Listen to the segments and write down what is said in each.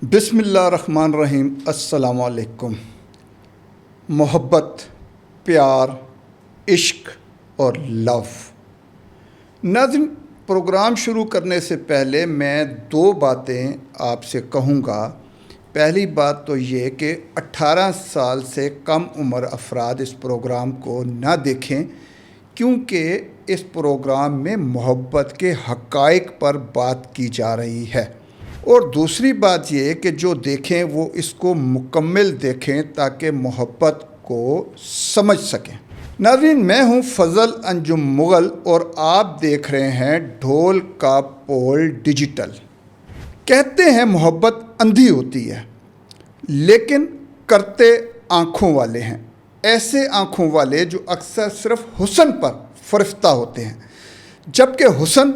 بسم اللہ الرحمن الرحیم۔ السلام علیکم۔ محبت، پیار، عشق اور لو۔ ناظرین، پروگرام شروع کرنے سے پہلے میں دو باتیں آپ سے کہوں گا۔ پہلی بات تو یہ کہ 18 سال سے کم عمر افراد اس پروگرام کو نہ دیکھیں، کیونکہ اس پروگرام میں محبت کے حقائق پر بات کی جا رہی ہے۔ اور دوسری بات یہ کہ جو دیکھیں وہ اس کو مکمل دیکھیں تاکہ محبت کو سمجھ سکیں۔ ناظرین، میں ہوں فضل انجم مغل اور آپ دیکھ رہے ہیں ڈھول کا پول ڈیجیٹل۔ کہتے ہیں محبت اندھی ہوتی ہے، لیکن کرتے آنکھوں والے ہیں، ایسے آنکھوں والے جو اکثر صرف حسن پر فرفتہ ہوتے ہیں، جبکہ حسن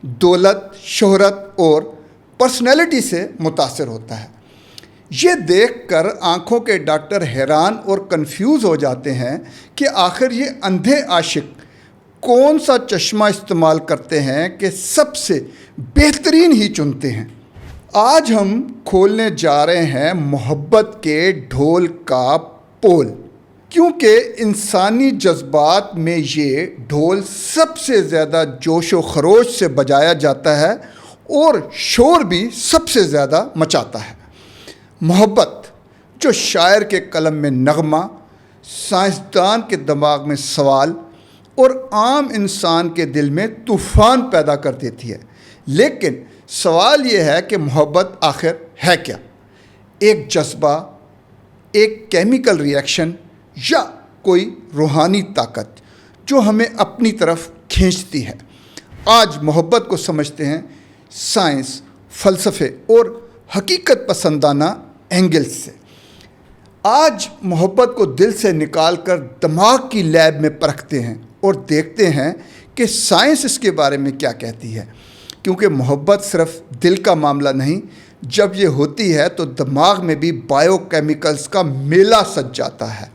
دولت، شہرت اور پرسنالٹی سے متاثر ہوتا ہے۔ یہ دیکھ کر آنکھوں کے ڈاکٹر حیران اور کنفیوز ہو جاتے ہیں کہ آخر یہ اندھے عاشق کون سا چشمہ استعمال کرتے ہیں کہ سب سے بہترین ہی چنتے ہیں۔ آج ہم کھولنے جا رہے ہیں محبت کے ڈھول کا پول، کیونکہ انسانی جذبات میں یہ ڈھول سب سے زیادہ جوش و خروش سے بجایا جاتا ہے اور شور بھی سب سے زیادہ مچاتا ہے۔ محبت، جو شاعر کے قلم میں نغمہ، سائنسدان کے دماغ میں سوال اور عام انسان کے دل میں طوفان پیدا کر دیتی ہے۔ لیکن سوال یہ ہے کہ محبت آخر ہے کیا؟ ایک جذبہ، ایک کیمیکل ری ایکشن یا کوئی روحانی طاقت جو ہمیں اپنی طرف کھینچتی ہے؟ آج محبت کو سمجھتے ہیں سائنس، فلسفے اور حقیقت پسندانہ اینگل سے۔ آج محبت کو دل سے نکال کر دماغ کی لیب میں پرکھتے ہیں اور دیکھتے ہیں کہ سائنس اس کے بارے میں کیا کہتی ہے، کیونکہ محبت صرف دل کا معاملہ نہیں، جب یہ ہوتی ہے تو دماغ میں بھی بائیو کیمیکلز کا میلہ سج جاتا ہے۔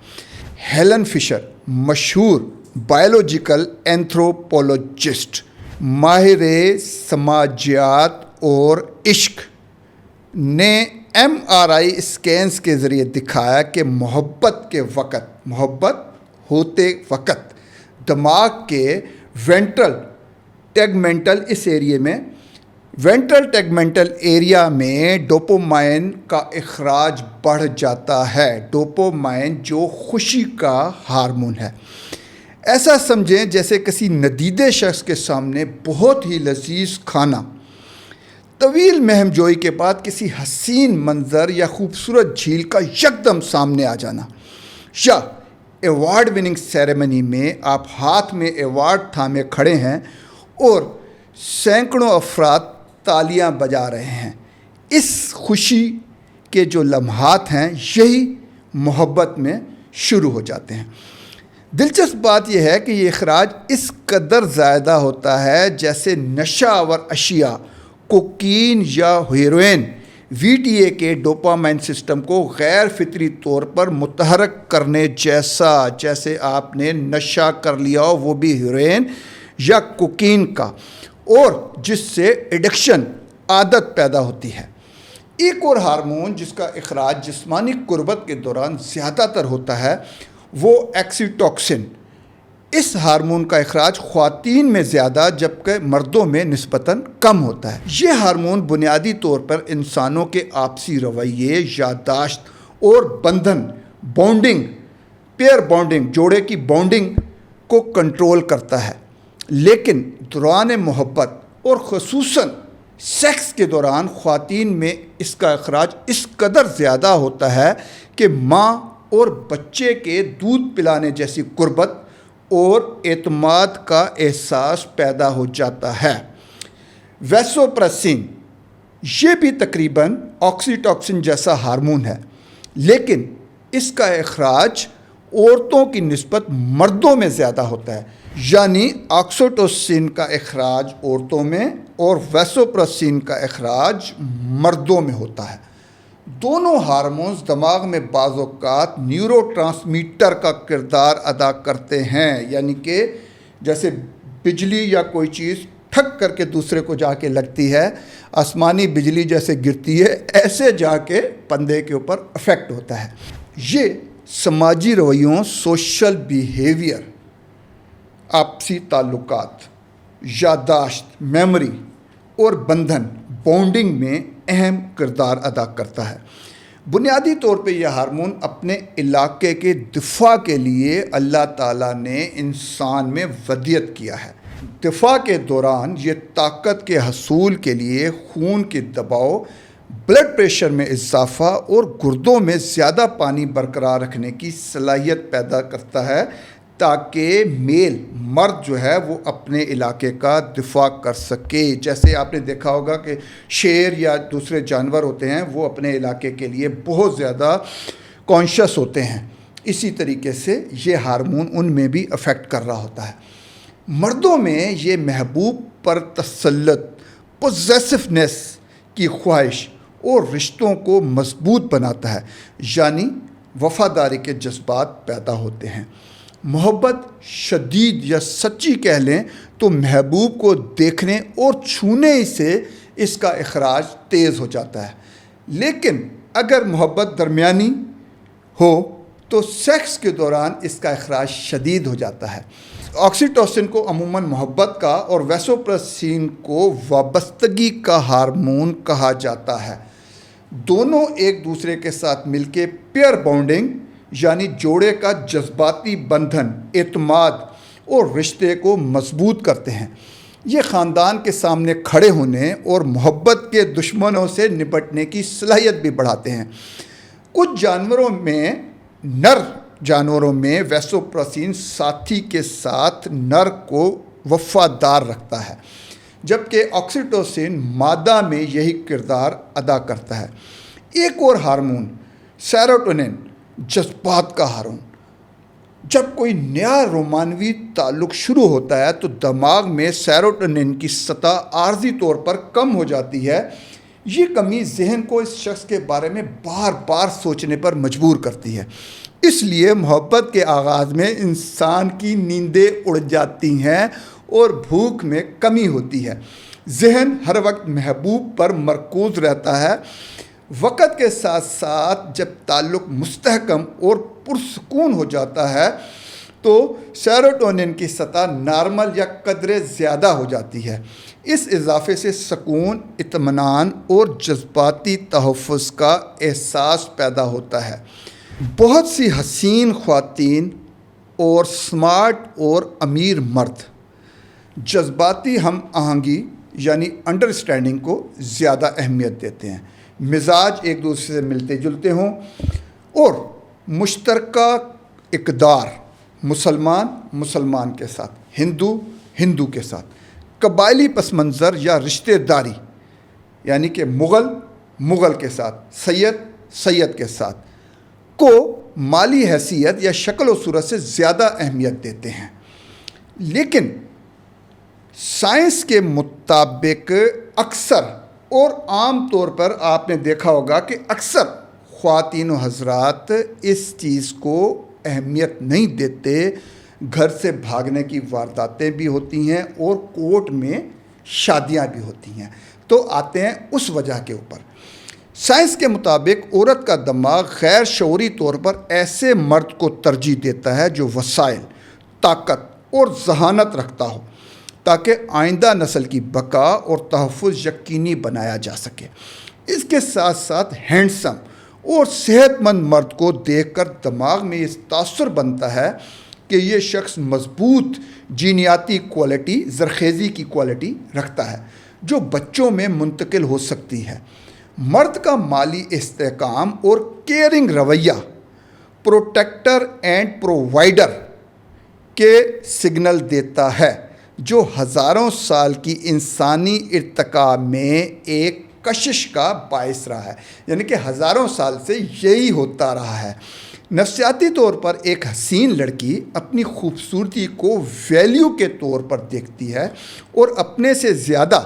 ہیلن فشر، مشہور بائیولوجیکل اینتھروپولوجسٹ، ماہر سماجیات اور عشق، نے MRI اسکینز کے ذریعے دکھایا کہ محبت ہوتے وقت دماغ کے وینٹرل ٹیگمنٹل ایریا میں ڈوپامائن کا اخراج بڑھ جاتا ہے۔ ڈوپامائن جو خوشی کا ہارمون ہے۔ ایسا سمجھیں جیسے کسی ندیدے شخص کے سامنے بہت ہی لذیذ کھانا، طویل مہم جوئی کے بعد کسی حسین منظر یا خوبصورت جھیل کا یکدم سامنے آ جانا، یا ایوارڈ وننگ سیریمنی میں آپ ہاتھ میں ایوارڈ تھامے کھڑے ہیں اور سینکڑوں افراد تالیاں بجا رہے ہیں۔ اس خوشی کے جو لمحات ہیں یہی محبت میں شروع ہو جاتے ہیں۔ دلچسپ بات یہ ہے کہ یہ اخراج اس قدر زیادہ ہوتا ہے جیسے نشہ آور اشیاء، کوکین یا ہیروئن، VTA کے ڈوپامائن سسٹم کو غیر فطری طور پر متحرک کرنے جیسا، جیسے آپ نے نشہ کر لیا ہو، وہ بھی ہیروئن یا کوکین کا، اور جس سے ایڈکشن، عادت پیدا ہوتی ہے۔ ایک اور ہارمون جس کا اخراج جسمانی قربت کے دوران زیادہ تر ہوتا ہے وہ آکسیٹوسن۔ اس ہارمون کا اخراج خواتین میں زیادہ جبکہ مردوں میں نسبتاً کم ہوتا ہے۔ یہ ہارمون بنیادی طور پر انسانوں کے آپسی رویے، یادداشت اور پیئر بانڈنگ، جوڑے کی بانڈنگ کو کنٹرول کرتا ہے۔ لیکن دوران محبت اور خصوصاً سیکس کے دوران خواتین میں اس کا اخراج اس قدر زیادہ ہوتا ہے کہ ماں اور بچے کے دودھ پلانے جیسی قربت اور اعتماد کا احساس پیدا ہو جاتا ہے۔ ویسوپریسن، یہ بھی تقریباً آکسیٹوسن جیسا ہارمون ہے، لیکن اس کا اخراج عورتوں کی نسبت مردوں میں زیادہ ہوتا ہے، یعنی آکسیٹوسن کا اخراج عورتوں میں اور ویسوپریسن کا اخراج مردوں میں ہوتا ہے۔ دونوں ہارمونز دماغ میں بعض اوقات نیورو ٹرانسمیٹر کا کردار ادا کرتے ہیں، یعنی کہ جیسے بجلی یا کوئی چیز ٹھک کر کے دوسرے کو جا کے لگتی ہے، آسمانی بجلی جیسے گرتی ہے، ایسے جا کے بندے کے اوپر افیکٹ ہوتا ہے۔ یہ سماجی رویوں، سوشل بیہیویئر، آپسی تعلقات، یادداشت، میموری اور بندھن، بانڈنگ میں اہم کردار ادا کرتا ہے۔ بنیادی طور پہ یہ ہارمون اپنے علاقے کے دفاع کے لیے اللہ تعالیٰ نے انسان میں ودیت کیا ہے۔ دفاع کے دوران یہ طاقت کے حصول کے لیے خون کے دباؤ، بلڈ پریشر میں اضافہ اور گردوں میں زیادہ پانی برقرار رکھنے کی صلاحیت پیدا کرتا ہے، تاکہ مرد جو ہے وہ اپنے علاقے کا دفاع کر سکے۔ جیسے آپ نے دیکھا ہوگا کہ شیر یا دوسرے جانور ہوتے ہیں، وہ اپنے علاقے کے لیے بہت زیادہ کانشیس ہوتے ہیں، اسی طریقے سے یہ ہارمون ان میں بھی افیکٹ کر رہا ہوتا ہے۔ مردوں میں یہ محبوب پر تسلط، پوزیسونیس کی خواہش اور رشتوں کو مضبوط بناتا ہے، یعنی وفاداری کے جذبات پیدا ہوتے ہیں۔ محبت شدید یا سچی کہہ لیں تو محبوب کو دیکھنے اور چھونے سے اس کا اخراج تیز ہو جاتا ہے، لیکن اگر محبت درمیانی ہو تو سیکس کے دوران اس کا اخراج شدید ہو جاتا ہے۔ آکسیٹوسن کو عموماً محبت کا اور ویسوپریسین کو وابستگی کا ہارمون کہا جاتا ہے۔ دونوں ایک دوسرے کے ساتھ مل کے پیئر بانڈنگ یعنی جوڑے کا جذباتی بندھن، اعتماد اور رشتے کو مضبوط کرتے ہیں۔ یہ خاندان کے سامنے کھڑے ہونے اور محبت کے دشمنوں سے نپٹنے کی صلاحیت بھی بڑھاتے ہیں۔ کچھ نر جانوروں میں ویسوپریسین ساتھی کے ساتھ نر کو وفادار رکھتا ہے، جبکہ آکسیٹوسن مادہ میں یہی کردار ادا کرتا ہے۔ ایک اور ہارمون سیروٹونن، جذبات کا ہارمون۔ جب کوئی نیا رومانوی تعلق شروع ہوتا ہے تو دماغ میں سیروٹونن کی سطح عارضی طور پر کم ہو جاتی ہے۔ یہ کمی ذہن کو اس شخص کے بارے میں بار بار سوچنے پر مجبور کرتی ہے۔ اس لیے محبت کے آغاز میں انسان کی نیندیں اڑ جاتی ہیں اور بھوک میں کمی ہوتی ہے۔ ذہن ہر وقت محبوب پر مرکوز رہتا ہے۔ وقت کے ساتھ ساتھ جب تعلق مستحکم اور پرسکون ہو جاتا ہے تو سیروٹونن کی سطح نارمل یا قدرے زیادہ ہو جاتی ہے۔ اس اضافے سے سکون، اطمینان اور جذباتی تحفظ کا احساس پیدا ہوتا ہے۔ بہت سی حسین خواتین اور سمارٹ اور امیر مرد جذباتی ہم آہنگی یعنی انڈرسٹینڈنگ کو زیادہ اہمیت دیتے ہیں۔ مزاج ایک دوسرے سے ملتے جلتے ہوں اور مشترکہ اقدار، مسلمان کے ساتھ، ہندو کے ساتھ، قبائلی پس منظر یا رشتہ داری یعنی کہ مغل کے ساتھ، سید کے ساتھ کو مالی حیثیت یا شکل و صورت سے زیادہ اہمیت دیتے ہیں۔ لیکن سائنس کے مطابق اکثر اور عام طور پر آپ نے دیکھا ہوگا کہ اکثر خواتین و حضرات اس چیز کو اہمیت نہیں دیتے۔ گھر سے بھاگنے کی وارداتیں بھی ہوتی ہیں اور کورٹ میں شادیاں بھی ہوتی ہیں۔ تو آتے ہیں اس وجہ کے اوپر۔ سائنس کے مطابق عورت کا دماغ غیر شعوری طور پر ایسے مرد کو ترجیح دیتا ہے جو وسائل، طاقت اور ذہانت رکھتا ہو، تاکہ آئندہ نسل کی بقا اور تحفظ یقینی بنایا جا سکے۔ اس کے ساتھ ساتھ ہینڈسم اور صحت مند مرد کو دیکھ کر دماغ میں اس تاثر بنتا ہے کہ یہ شخص مضبوط جینیاتی کوالٹی، زرخیزی کی کوالٹی رکھتا ہے جو بچوں میں منتقل ہو سکتی ہے۔ مرد کا مالی استحکام اور کیئرنگ رویہ پروٹیکٹر اینڈ پرووائڈر کے سگنل دیتا ہے، جو ہزاروں سال کی انسانی ارتقاء میں ایک کشش کا باعث رہا ہے، یعنی کہ ہزاروں سال سے یہی ہوتا رہا ہے۔ نفسیاتی طور پر ایک حسین لڑکی اپنی خوبصورتی کو ویلیو کے طور پر دیکھتی ہے اور اپنے سے زیادہ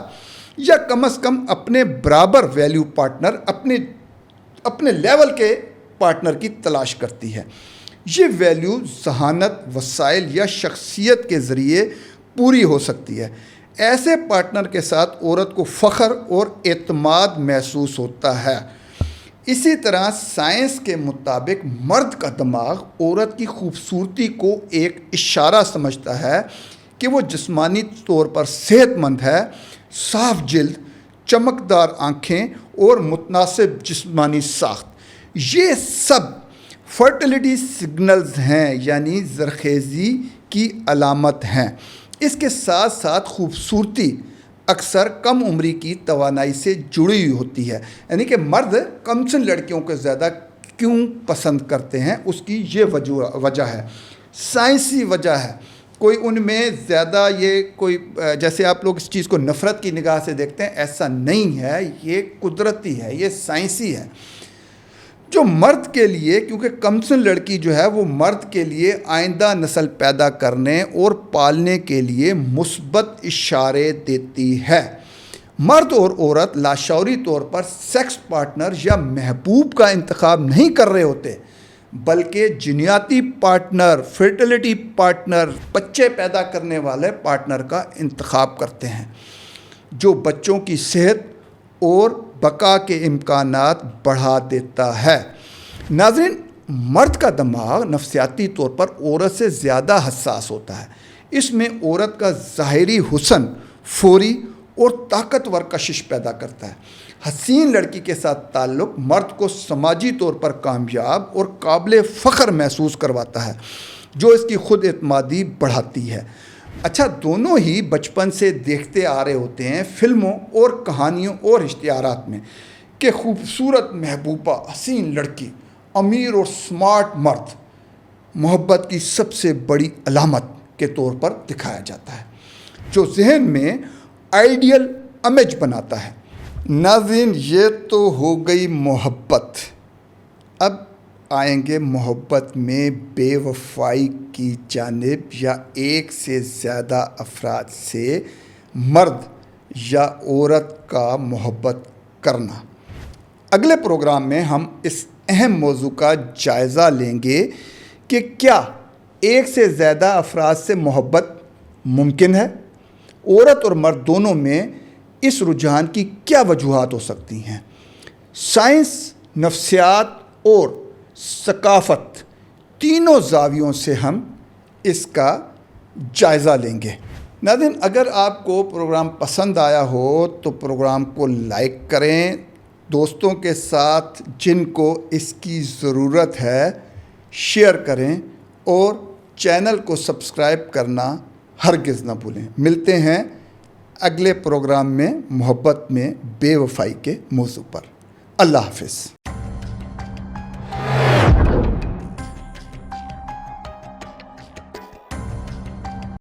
یا کم از کم اپنے برابر ویلیو پارٹنر، اپنے لیول کے پارٹنر کی تلاش کرتی ہے۔ یہ ویلیو ذہانت، وسائل یا شخصیت کے ذریعے پوری ہو سکتی ہے۔ ایسے پارٹنر کے ساتھ عورت کو فخر اور اعتماد محسوس ہوتا ہے۔ اسی طرح سائنس کے مطابق مرد کا دماغ عورت کی خوبصورتی کو ایک اشارہ سمجھتا ہے کہ وہ جسمانی طور پر صحت مند ہے۔ صاف جلد، چمکدار آنکھیں اور متناسب جسمانی ساخت، یہ سب فرٹیلیٹی سگنلز ہیں، یعنی زرخیزی کی علامت ہیں۔ اس کے ساتھ ساتھ خوبصورتی اکثر کم عمری کی توانائی سے جڑی ہوئی ہوتی ہے، یعنی کہ مرد کم سن لڑکیوں کو زیادہ کیوں پسند کرتے ہیں، اس کی یہ وجہ ہے، سائنسی وجہ ہے۔ کوئی ان میں زیادہ جیسے آپ لوگ اس چیز کو نفرت کی نگاہ سے دیکھتے ہیں، ایسا نہیں ہے، یہ قدرتی ہے، یہ سائنسی ہے۔ جو مرد کے لیے، کیونکہ کمسن لڑکی جو ہے وہ مرد کے لیے آئندہ نسل پیدا کرنے اور پالنے کے لیے مثبت اشارے دیتی ہے۔ مرد اور عورت لاشعوری طور پر سیکس پارٹنر یا محبوب کا انتخاب نہیں کر رہے ہوتے، بلکہ جنیاتی پارٹنر، فرٹیلیٹی پارٹنر، بچے پیدا کرنے والے پارٹنر کا انتخاب کرتے ہیں، جو بچوں کی صحت اور بقا کے امکانات بڑھا دیتا ہے۔ ناظرین، مرد کا دماغ نفسیاتی طور پر عورت سے زیادہ حساس ہوتا ہے۔ اس میں عورت کا ظاہری حسن فوری اور طاقتور کشش پیدا کرتا ہے۔ حسین لڑکی کے ساتھ تعلق مرد کو سماجی طور پر کامیاب اور قابل فخر محسوس کرواتا ہے، جو اس کی خود اعتمادی بڑھاتی ہے۔ اچھا، دونوں ہی بچپن سے دیکھتے آ رہے ہوتے ہیں فلموں اور کہانیوں اور اشتہارات میں کہ خوبصورت محبوبہ، حسین لڑکی، امیر اور سمارٹ مرد محبت کی سب سے بڑی علامت کے طور پر دکھایا جاتا ہے، جو ذہن میں آئیڈیل امیج بناتا ہے۔ ناظرین، یہ تو ہو گئی محبت۔ اب آئیں گے محبت میں بے وفائی کی جانب، یا ایک سے زیادہ افراد سے مرد یا عورت کا محبت کرنا۔ اگلے پروگرام میں ہم اس اہم موضوع کا جائزہ لیں گے کہ کیا ایک سے زیادہ افراد سے محبت ممکن ہے؟ عورت اور مرد دونوں میں اس رجحان کی کیا وجوہات ہو سکتی ہیں؟ سائنس، نفسیات اور ثقافت، تینوں زاویوں سے ہم اس کا جائزہ لیں گے۔ ناظرین، اگر آپ کو پروگرام پسند آیا ہو تو پروگرام کو لائک کریں، دوستوں کے ساتھ جن کو اس کی ضرورت ہے شیئر کریں، اور چینل کو سبسکرائب کرنا ہرگز نہ بھولیں۔ ملتے ہیں اگلے پروگرام میں محبت میں بے وفائی کے موضوع پر۔ اللہ حافظ۔